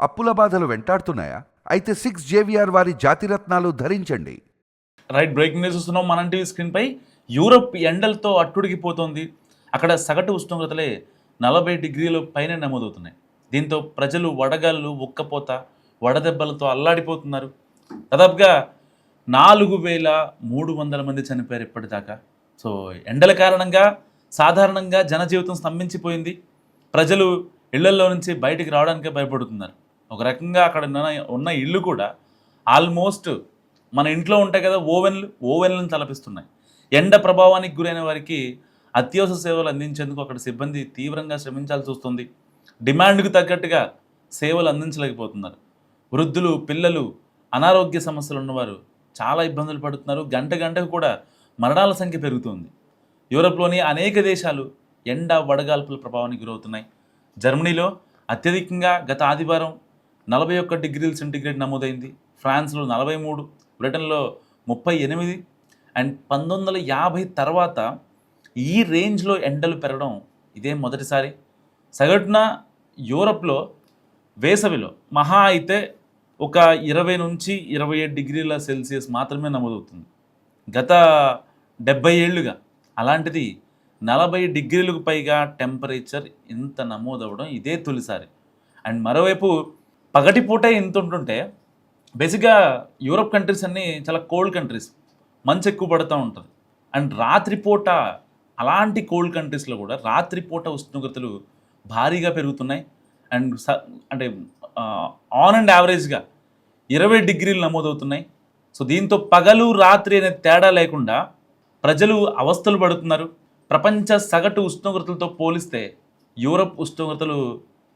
అప్పుల బాధలు వెంటాడుతున్నాయా? అయితే 6 జేవిఆర్ వారి జాతిరత్నాలు ధరించండి. రైట్, బ్రేకింగ్ న్యూస్ చూస్తున్నాం మనం టీవీ స్క్రీన్పై. యూరప్ ఎండలతో అట్టుడికిపోతోంది. అక్కడ సగటు ఉష్ణోగ్రతలే 40 డిగ్రీల పైన నమోదవుతున్నాయి. దీంతో ప్రజలు వడగాళ్ళు, ఉక్కపోత, వడదెబ్బలతో అల్లాడిపోతున్నారు. దాదాపుగా 4,300 మంది చనిపోయారు ఇప్పటిదాకా. సో ఎండల కారణంగా సాధారణంగా జనజీవితం స్తంభించిపోయింది. ప్రజలు ఇళ్లల్లో నుంచి బయటికి రావడానికే భయపడుతున్నారు. ఒక రకంగా అక్కడ ఉన్న ఇళ్ళు కూడా ఆల్మోస్ట్ మన ఇంట్లో ఉంటాయి కదా ఓవెన్లను తలపిస్తున్నాయి. ఎండ ప్రభావానికి గురైన వారికి అత్యవసర సేవలు అందించేందుకు అక్కడ సిబ్బంది తీవ్రంగా శ్రమించాల్సి వస్తుంది. డిమాండ్కు తగ్గట్టుగా సేవలు అందించలేకపోతున్నారు. వృద్ధులు, పిల్లలు, అనారోగ్య సమస్యలు ఉన్నవారు చాలా ఇబ్బందులు పడుతున్నారు. గంటకు కూడా మరణాల సంఖ్య పెరుగుతుంది. యూరప్లోని అనేక దేశాలు ఎండ వడగాల్పుల ప్రభావానికి గురవుతున్నాయి. జర్మనీలో అత్యధికంగా గత ఆదివారం 41 డిగ్రీల సెంటీగ్రేడ్ నమోదైంది. ఫ్రాన్స్లో 43, బ్రిటన్లో 38. అండ్ 1950 తర్వాత ఈ రేంజ్లో ఎండలు పెరగడం ఇదే మొదటిసారి. సగటున యూరప్లో వేసవిలో మహా అయితే ఒక 20 నుంచి 27 డిగ్రీల సెల్సియస్ మాత్రమే నమోదవుతుంది గత 70 ఏళ్ళుగా. అలాంటిది 40 డిగ్రీలకు పైగా టెంపరేచర్ ఇంత నమోదవడం ఇదే తొలిసారి. అండ్ మరోవైపు పగటిపూట ఇంత ఉంటుంటే, బేసిక్గా యూరప్ కంట్రీస్ అన్నీ చాలా కోల్డ్ కంట్రీస్, మంచు ఎక్కువ పడుతూ ఉంటుంది. అండ్ రాత్రిపూట అలాంటి కోల్డ్ కంట్రీస్లో కూడా రాత్రిపూట ఉష్ణోగ్రతలు భారీగా పెరుగుతున్నాయి. అండ్ అంటే ఆన్ అండ్ యావరేజ్గా 20 డిగ్రీలు నమోదవుతున్నాయి. సో దీంతో పగలు రాత్రి అనే తేడా లేకుండా ప్రజలు అవస్థలు పడుతున్నారు. ప్రపంచ సగటు ఉష్ణోగ్రతలతో పోలిస్తే యూరప్ ఉష్ణోగ్రతలు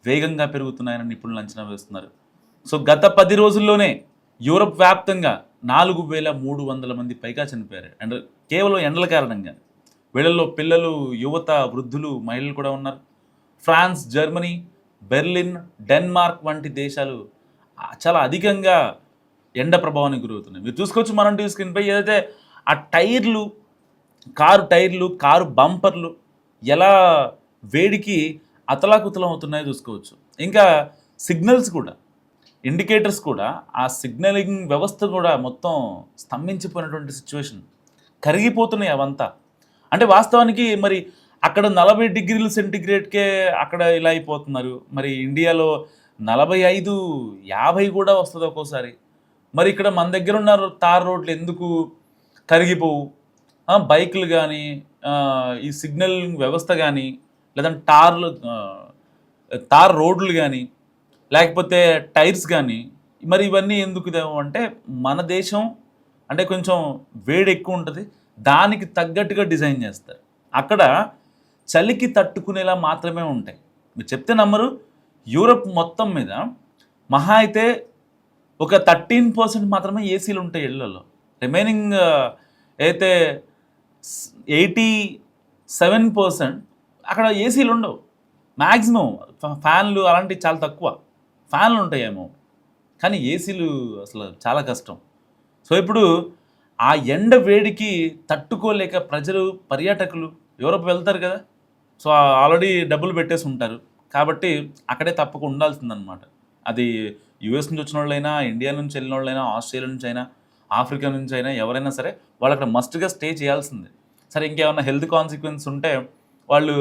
వేగంగా పెరుగుతున్నాయని నిపుణులు అంచనా వేస్తున్నారు. సో గత 10 రోజుల్లోనే యూరప్ వ్యాప్తంగా 4,300 మంది పైగా చనిపోయారు. అండ్ కేవలం ఎండల కారణంగా. వీళ్ళల్లో పిల్లలు, యువత, వృద్ధులు, మహిళలు కూడా ఉన్నారు. ఫ్రాన్స్, జర్మనీ, బెర్లిన్, డెన్మార్క్ వంటి దేశాలు చాలా అధికంగా ఎండ ప్రభావానికి గురవుతున్నాయి. మీరు చూసుకోవచ్చు మనం టీవీ స్క్రీన్పై. ఏదైతే ఆ టైర్లు, కారు బంపర్లు ఎలా వేడికి అతలాకుతలం అవుతున్నాయో చూసుకోవచ్చు. ఇంకా సిగ్నల్స్ కూడా, ఇండికేటర్స్ కూడా, ఆ సిగ్నలింగ్ వ్యవస్థ కూడా మొత్తం స్తంభించిపోయినటువంటి సిచ్యువేషన్, కరిగిపోతున్నాయి అవంతా. అంటే వాస్తవానికి మరి అక్కడ 40 డిగ్రీల సెంటీగ్రేడ్కే అక్కడ ఇలా అయిపోతున్నారు. మరి ఇండియాలో 45, 50 కూడా వస్తుంది ఒక్కోసారి. మరి ఇక్కడ మన దగ్గర ఉన్న తార్ రోడ్లు ఎందుకు కరిగిపోవు? బైకులు కానీ, ఈ సిగ్నల్ వ్యవస్థ కానీ, లేదంటే తార్ రోడ్లు కానీ, లేకపోతే టైర్స్ కానీ, మరి ఇవన్నీ ఎందుకు అంటే మన దేశం అంటే కొంచెం వేడి ఎక్కువ ఉంటుంది, దానికి తగ్గట్టుగా డిజైన్ చేస్తారు. అక్కడ చలికి తట్టుకునేలా మాత్రమే ఉంటాయి. మీరు చెప్తే నమ్మరు, యూరప్ మొత్తం మీద మహా అయితే ఒక 13% మాత్రమే ఏసీలు ఉంటాయి ఇళ్లలో. రిమైనింగ్ అయితే 87% అక్కడ ఏసీలు ఉండవు. మ్యాక్సిమం ఫ్యాన్లు అలాంటివి చాలా తక్కువ. ఫ్యాన్లు ఉంటాయేమో, కానీ ఏసీలు అసలు చాలా కష్టం. సో ఇప్పుడు ఆ ఎండ వేడికి తట్టుకోలేక ప్రజలు, పర్యాటకులు యూరప్ వెళ్తారు కదా, సో ఆల్రెడీ డబ్బులు పెట్టేసి ఉంటారు కాబట్టి అక్కడే తప్పక ఉండాల్సిందనమాట. అది యూఎస్ నుంచి వచ్చిన వాళ్ళైనా, ఇండియా నుంచి వెళ్ళిన వాళ్ళైనా, ఆస్ట్రేలియా నుంచి అయినా, ఆఫ్రికా నుంచి అయినా, ఎవరైనా సరే వాళ్ళు అక్కడ మస్ట్గా స్టే చేయాల్సిందే. సరే ఇంకేమైనా హెల్త్ కాన్సిక్వెన్స్ ఉంటే వాళ్ళు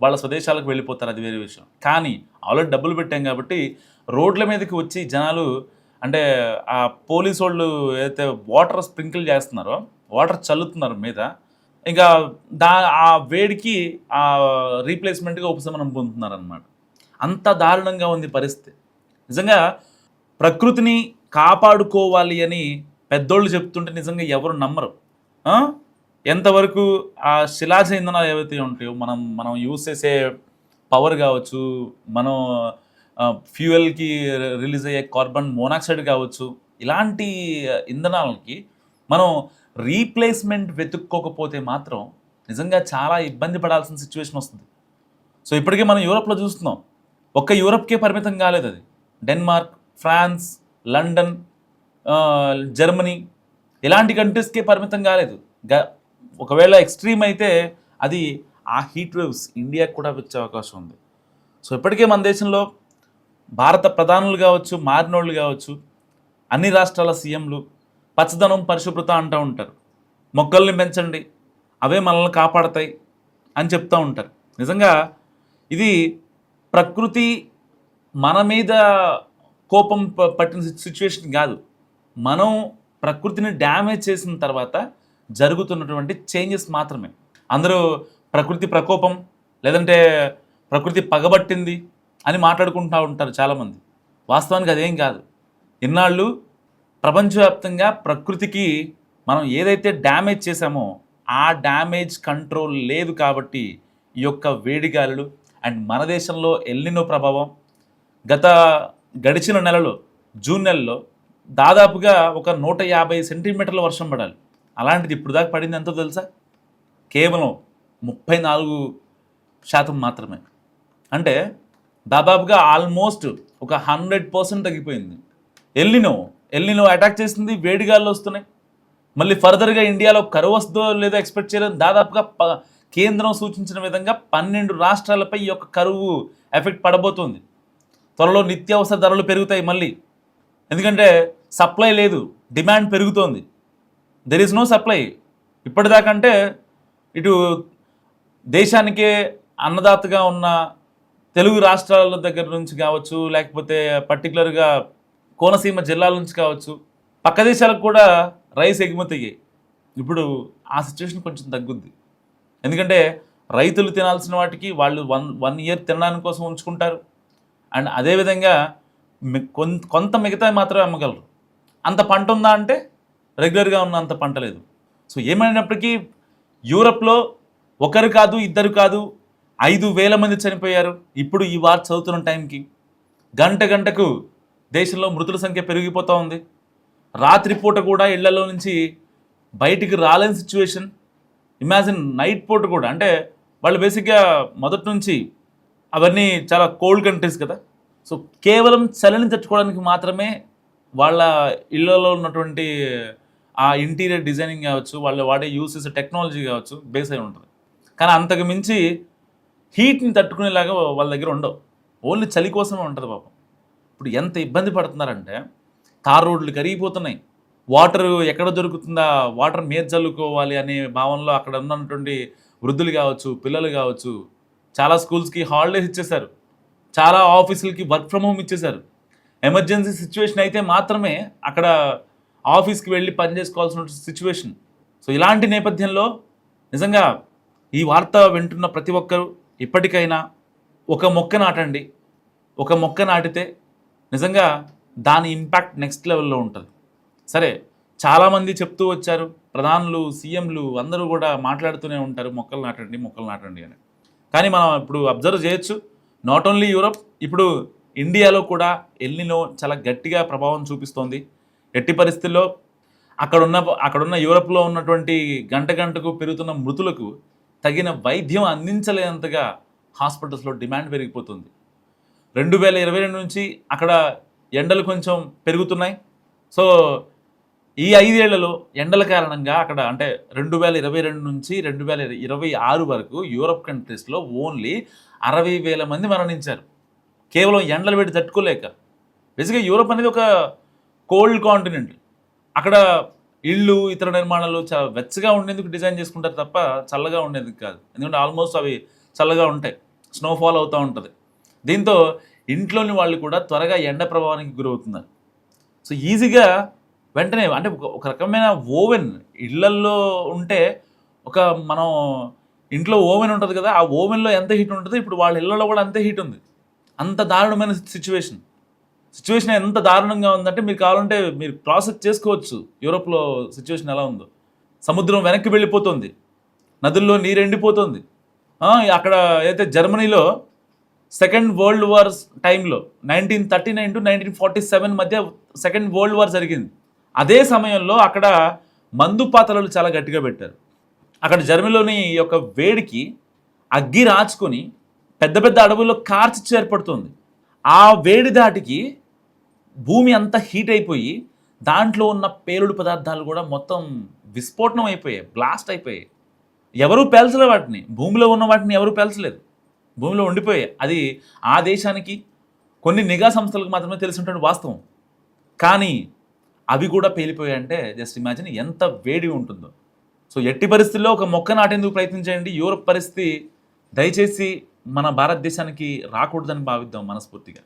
వాళ్ళ స్వదేశాలకు వెళ్ళిపోతారు, అది వేరే విషయం. కానీ ఆల్రెడీ డబ్బులు పెట్టాం కాబట్టి రోడ్ల మీదకి వచ్చి జనాలు, అంటే ఆ పోలీసు వాళ్ళు ఏదైతే వాటర్ స్ప్రింకిల్ చేస్తున్నారో, వాటర్ చల్లుతున్నారు మీద, ఇంకా ఆ వేడికి ఆ రీప్లేస్మెంట్గా ఉపశమనం పొందుతున్నారనమాట. అంత దారుణంగా ఉంది పరిస్థితి. నిజంగా ప్రకృతిని కాపాడుకోవాలి అని పెద్దోళ్ళు చెప్తుంటే నిజంగా ఎవరు నమ్మరు. ఎంతవరకు ఆ శిలాజ ఇంధనాలు ఏవైతే ఉంటాయో, మనం యూజ్ చేసే పవర్ కావచ్చు, మనం ఫ్యూయల్కి రిలీజ్ అయ్యే కార్బన్ మోనాక్సైడ్ కావచ్చు, ఇలాంటి ఇంధనాలకి మనం రీప్లేస్మెంట్ వెతుక్కోకపోతే మాత్రం నిజంగా చాలా ఇబ్బంది పడాల్సిన సిచ్యువేషన్ వస్తుంది. సో ఇప్పటికే మనం యూరప్లో చూస్తున్నాం. ఒక్క యూరప్కే పరిమితం కాలేదు అది. డెన్మార్క్, ఫ్రాన్స్, లండన్, జర్మనీ ఇలాంటి కంట్రీస్కే పరిమితం కాలేదు. ఒకవేళ ఎక్స్ట్రీమ్ అయితే అది ఆ హీట్ వేవ్స్ ఇండియాకి కూడా వచ్చే అవకాశం ఉంది. సో ఇప్పటికే మన దేశంలో భారత ప్రధానులు కావచ్చు, మారినోళ్ళు కావచ్చు, అన్ని రాష్ట్రాల సీఎంలు పచ్చదనం పరిశుభ్రత అంటూ ఉంటారు. మొక్కల్ని పెంచండి, అవే మనల్ని కాపాడతాయి అని చెప్తూ ఉంటారు. నిజంగా ఇది ప్రకృతి మన మీద కోపం పట్టిన సిచ్యువేషన్ కాదు. మనం ప్రకృతిని డ్యామేజ్ చేసిన తర్వాత జరుగుతున్నటువంటి చేంజెస్ మాత్రమే. అందరూ ప్రకృతి ప్రకోపం లేదంటే ప్రకృతి పగబట్టింది అని మాట్లాడుకుంటూ ఉంటారు చాలామంది. వాస్తవానికి అదేం కాదు. ఇన్నాళ్ళు ప్రపంచవ్యాప్తంగా ప్రకృతికి మనం ఏదైతే డ్యామేజ్ చేశామో ఆ డ్యామేజ్ కంట్రోల్ లేదు కాబట్టి ఈ యొక్క వేడిగాలులు అండ్ మన దేశంలో ఎల్నినో ప్రభావం గడిచిన నెలలో జూన్ నెలలో దాదాపుగా ఒక 150 సెంటీమీటర్ల వర్షం పడాలి. అలాంటిది ఇప్పుడు దాకా పడింది ఎంతో తెలుసా? కేవలం 34% మాత్రమే. అంటే దాదాపుగా ఆల్మోస్ట్ ఒక 100% తగ్గిపోయింది. ఎల్నినో అటాక్ చేసింది, వేడిగాల్లో వస్తున్నాయి. మళ్ళీ ఫర్దర్గా ఇండియాలో కరువు వస్తుందో లేదో ఎక్స్పెక్ట్ చేయలేదు. దాదాపుగా కేంద్రం సూచించిన విధంగా 12 రాష్ట్రాలపై ఈ యొక్క కరువు ఎఫెక్ట్ పడబోతుంది. త్వరలో నిత్యావసర ధరలు పెరుగుతాయి మళ్ళీ. ఎందుకంటే సప్లై లేదు, డిమాండ్ పెరుగుతోంది. There is no supply. ఇప్పటిదాకంటే ఇటు దేశానికే అన్నదాతగా ఉన్న తెలుగు రాష్ట్రాల దగ్గర నుంచి కావచ్చు, లేకపోతే పర్టికులర్గా కోనసీమ జిల్లాల నుంచి కావచ్చు, పక్క దేశాలకు కూడా రైస్ ఎగుమతి అయ్యాయి. ఇప్పుడు ఆ సిచ్యువేషన్ కొంచెం తగ్గుద్ది. ఎందుకంటే రైతులు తినాల్సిన వాటికి వాళ్ళు వన్ ఇయర్ తినడానికి కోసం ఉంచుకుంటారు. అండ్ అదేవిధంగా కొంత మిగతా మాత్రమే అమ్మగలరు. అంత పంట ఉందా అంటే రెగ్యులర్గా ఉన్న అంత పంట లేదు. సో ఏమైనప్పటికీ యూరప్లో ఒకరు కాదు, ఇద్దరు కాదు, 5,000 మంది చనిపోయారు. ఇప్పుడు ఈ వార్త చదువుతున్న టైంకి గంటకు దేశంలో మృతుల సంఖ్య పెరిగిపోతూ ఉంది. రాత్రిపూట కూడా ఇళ్లలో నుంచి బయటికి రాలేని సిచ్యువేషన్. ఇమాజిన్ నైట్ పూట కూడా. అంటే వాళ్ళు బేసిక్గా మొదటి నుంచి అవన్నీ చాలా కోల్డ్ కంట్రీస్ కదా. సో కేవలం చలిని తట్టుకోవడానికి మాత్రమే వాళ్ళ ఇళ్లలో ఉన్నటువంటి ఆ ఇంటీరియర్ డిజైనింగ్ కావచ్చు, వాళ్ళు వాడే యూస్ చేసే టెక్నాలజీ కావచ్చు బేస్ అయి ఉంటుంది. కానీ అంతకు మించి హీట్ని తట్టుకునేలాగా వాళ్ళ దగ్గర ఉండవు. ఓన్లీ చలి కోసమే ఉంటుంది పాపం. ఇప్పుడు ఎంత ఇబ్బంది పడుతున్నారంటే తార్ రోడ్లు కరిగిపోతున్నాయి. వాటర్ ఎక్కడ దొరుకుతుందా, వాటర్ మీద చల్లుకోవాలి అనే భావనలో అక్కడ ఉన్నటువంటి వృద్ధులు కావచ్చు, పిల్లలు కావచ్చు, చాలా స్కూల్స్కి హాలిడేస్ ఇచ్చేశారు, చాలా ఆఫీసులకి వర్క్ ఫ్రమ్ హోమ్ ఇచ్చేశారు. ఎమర్జెన్సీ సిచ్యువేషన్ అయితే మాత్రమే అక్కడ ఆఫీస్కి వెళ్ళి పనిచేసుకోవాల్సిన సిచ్యువేషన్. సో ఇలాంటి నేపథ్యంలో నిజంగా ఈ వార్త వింటున్న ప్రతి ఒక్కరూ ఇప్పటికైనా ఒక మొక్క నాటండి. ఒక మొక్క నాటితే నిజంగా దాని ఇంపాక్ట్ నెక్స్ట్ లెవెల్లో ఉంటుంది. సరే, చాలామంది చెప్తూ వచ్చారు, ప్రధానులు, సీఎంలు అందరూ కూడా మాట్లాడుతూనే ఉంటారు మొక్కలు నాటండి అని. కానీ మనం ఇప్పుడు అబ్జర్వ్ చేయొచ్చు, నాట్ ఓన్లీ యూరప్, ఇప్పుడు ఇండియాలో కూడా ఎల్నినో చాలా గట్టిగా ప్రభావం చూపిస్తోంది. ఎట్టి పరిస్థితుల్లో అక్కడున్న యూరప్లో ఉన్నటువంటి గంటకు పెరుగుతున్న మృతులకు తగిన వైద్యం అందించలేనంతగా హాస్పిటల్స్లో డిమాండ్ పెరిగిపోతుంది. 2022 నుంచి అక్కడ ఎండలు కొంచెం పెరుగుతున్నాయి. సో ఈ 5 ఏళ్లలో ఎండల కారణంగా అక్కడ అంటే 2022 నుంచి 2026 వరకు యూరప్ కంట్రీస్లో ఓన్లీ 60,000 మంది మరణించారు. కేవలం ఎండలు పెట్టి తట్టుకోలేక. బేసిక్గా యూరప్ అనేది ఒక కోల్డ్ కాంటినెంట్. అక్కడ ఇళ్ళు, ఇతర నిర్మాణాలు చాలా వెచ్చగా ఉండేందుకు డిజైన్ చేసుకుంటారు తప్ప చల్లగా ఉండేందుకు కాదు. ఎందుకంటే ఆల్మోస్ట్ అవి చల్లగా ఉంటాయి, స్నోఫాల్ అవుతూ ఉంటుంది. దీంతో ఇంట్లోని వాళ్ళు కూడా త్వరగా ఎండ ప్రభావానికి గురవుతున్నారు. సో ఈజీగా వెంటనే అంటే ఒక రకమైన ఓవెన్ ఇళ్లల్లో ఉంటే, మనం ఇంట్లో ఓవెన్ ఉంటుంది కదా, ఆ ఓవెన్లో ఎంత హీట్ ఉంటుందో ఇప్పుడు వాళ్ళ ఇళ్లలో కూడా అంతే హీట్ ఉంది. అంత దారుణమైన సిచ్యువేషన్ ఎంత దారుణంగా ఉందంటే మీరు కావాలంటే మీరు ప్రాసెస్ చేసుకోవచ్చు యూరోప్లో సిచ్యువేషన్ ఎలా ఉందో. సముద్రం వెనక్కి వెళ్ళిపోతుంది, నదుల్లో నీరు ఎండిపోతుంది. అక్కడ అయితే జర్మనీలో సెకండ్ వరల్డ్ వార్ టైంలో 1939 to 1947 మధ్య సెకండ్ వరల్డ్ వార్ జరిగింది. అదే సమయంలో అక్కడ మందు పాత్రలు చాలా గట్టిగా పెట్టారు. అక్కడ జర్మనీలోని యొక్క వేడికి అగ్గి రాచుకొని పెద్ద పెద్ద అడవుల్లో కార్చిచ్చు ఏర్పడుతుంది. ఆ వేడి దాటికి భూమి అంతా హీట్ అయిపోయి దాంట్లో ఉన్న పేలుడు పదార్థాలు కూడా మొత్తం విస్ఫోటనం అయిపోయాయి, బ్లాస్ట్ అయిపోయాయి. ఎవరూ పేల్చలే వాటిని, భూమిలో ఉన్న వాటిని ఎవరూ పేల్చలేదు, భూమిలో ఉండిపోయాయి. అది ఆ దేశానికి కొన్ని నిఘా సంస్థలకు మాత్రమే తెలిసినటువంటి వాస్తవం. కానీ అవి కూడా పేలిపోయాయంటే జస్ట్ ఇమాజిన్ ఎంత వేడి ఉంటుందో. సో ఎట్టి పరిస్థితుల్లో ఒక మొక్క నాటేందుకు ప్రయత్నించండి. యూరోప్ పరిస్థితి దయచేసి మన భారతదేశానికి రాకూడదని భావిద్దాం మనస్ఫూర్తిగా.